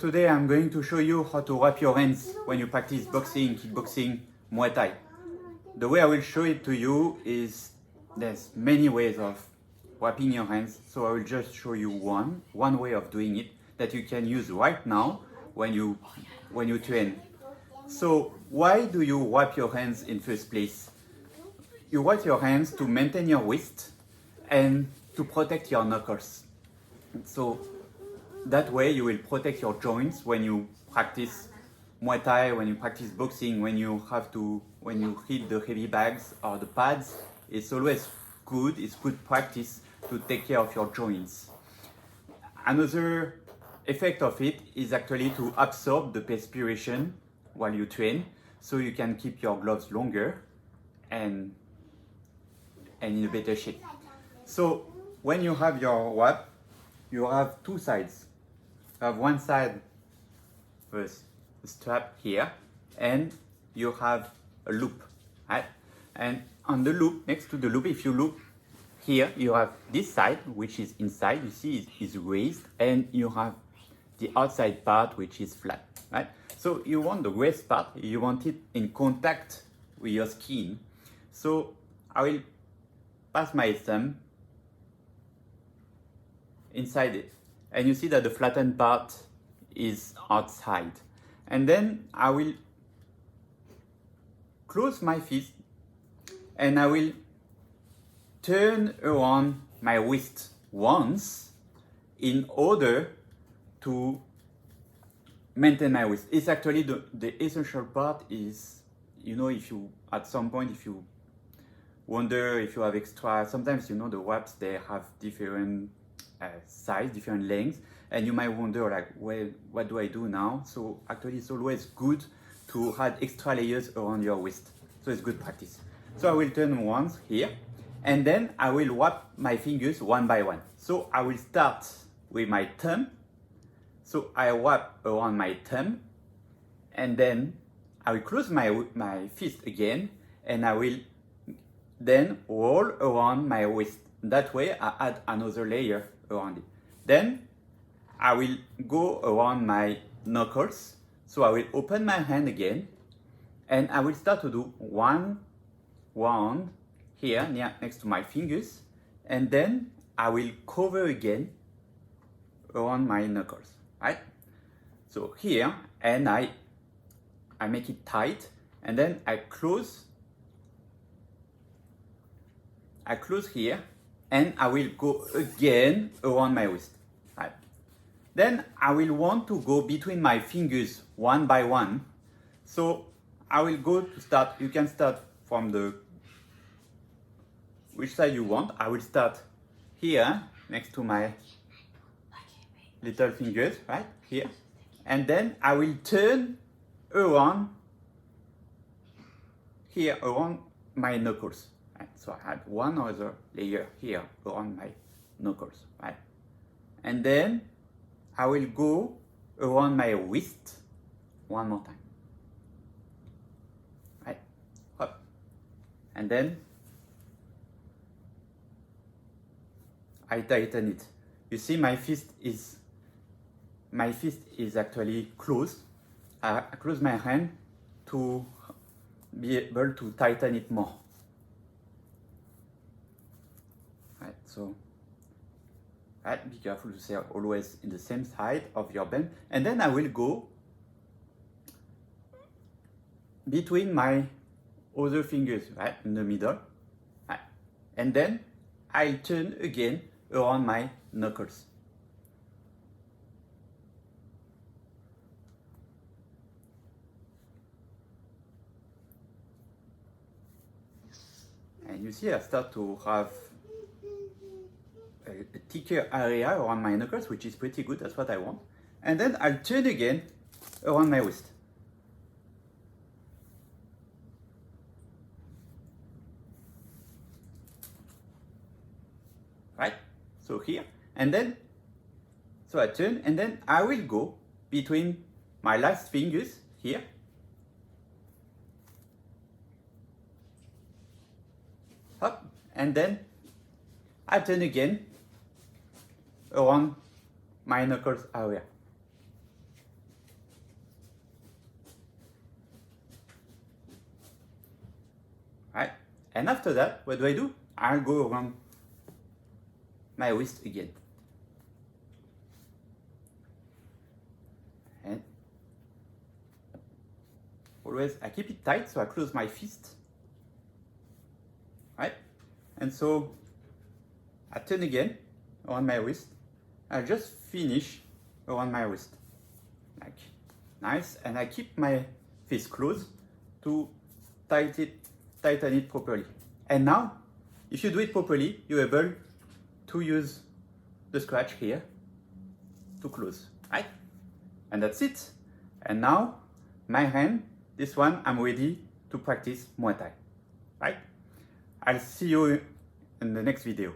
Today I'm going to show you how to wrap your hands when you practice boxing, kickboxing, Muay Thai. The way I will show it to you is there's many ways of wrapping your hands, so I will just show you one way of doing it that you can use right now when you train. So why do you wrap your hands in first place? You wrap your hands to maintain your wrist and to protect your knuckles. So that way you will protect your joints when you practice Muay Thai, when you practice boxing, when you hit the heavy bags or the pads. It's always good, it's good practice to take care of your joints. Another effect of it is actually to absorb the perspiration while you train, so you can keep your gloves longer and in a better shape. So when you have your wrap, you have two sides. You have one side with a strap here, and you have a loop, right? And on the loop, next to the loop, if you look here, you have this side, which is inside, you see it is raised, and you have the outside part, which is flat, right? So you want the raised part, you want it in contact with your skin. So I will pass my thumb inside it, and you see that the flattened part is outside. And then I will close my fist and I will turn around my wrist once in order to maintain my wrist. It's actually the essential part is, you know, if you at some point, if you wonder if you have extra, sometimes, you know, the wraps, they have different size, different lengths, and you might wonder like, well, what do I do now? So actually it's always good to add extra layers around your wrist. So it's good practice. So I will turn once here, and then I will wrap my fingers one by one. So I will start with my thumb. So I wrap around my thumb, and then I will close my fist again, and I will then roll around my wrist. That way I add another layer around it. Then I will go around my knuckles. So I will open my hand again, and I will start to do one round here next to my fingers, and then I will cover again around my knuckles, right? So here, and I make it tight, and then I close here, and I will go again around my wrist, right? Then I will want to go between my fingers one by one. So I will go to start, you can start from which side you want. I will start here next to my little fingers, right here. And then I will turn around here around my knuckles. Right? So I had one other layer here around my knuckles, right? And then I will go around my wrist one more time, right? Hop. And then I tighten it. You see my fist is actually closed. I close my hand to be able to tighten it more. Right, so be careful to stay always in the same side of your band. And then I will go between my other fingers, right, in the middle. Right. And then I'll turn again around my knuckles. And you see I start to have a thicker area around my knuckles, which is pretty good, that's what I want. And then I'll turn again around my wrist. Right? So here, and then, so I turn, and then I will go between my last fingers here. Up, and then I turn again around my knuckles area. And after that, what do? I'll go around my wrist again. And always, I keep it tight, so I close my fist. Right? And so I turn again around my wrist. I just finish around my wrist. Like, nice. And I keep my fist closed to tighten it properly. And now, if you do it properly, you're able to use the scratch here to close, right? And that's it. And now, my hand, this one, I'm ready to practice Muay Thai, right? I'll see you in the next video.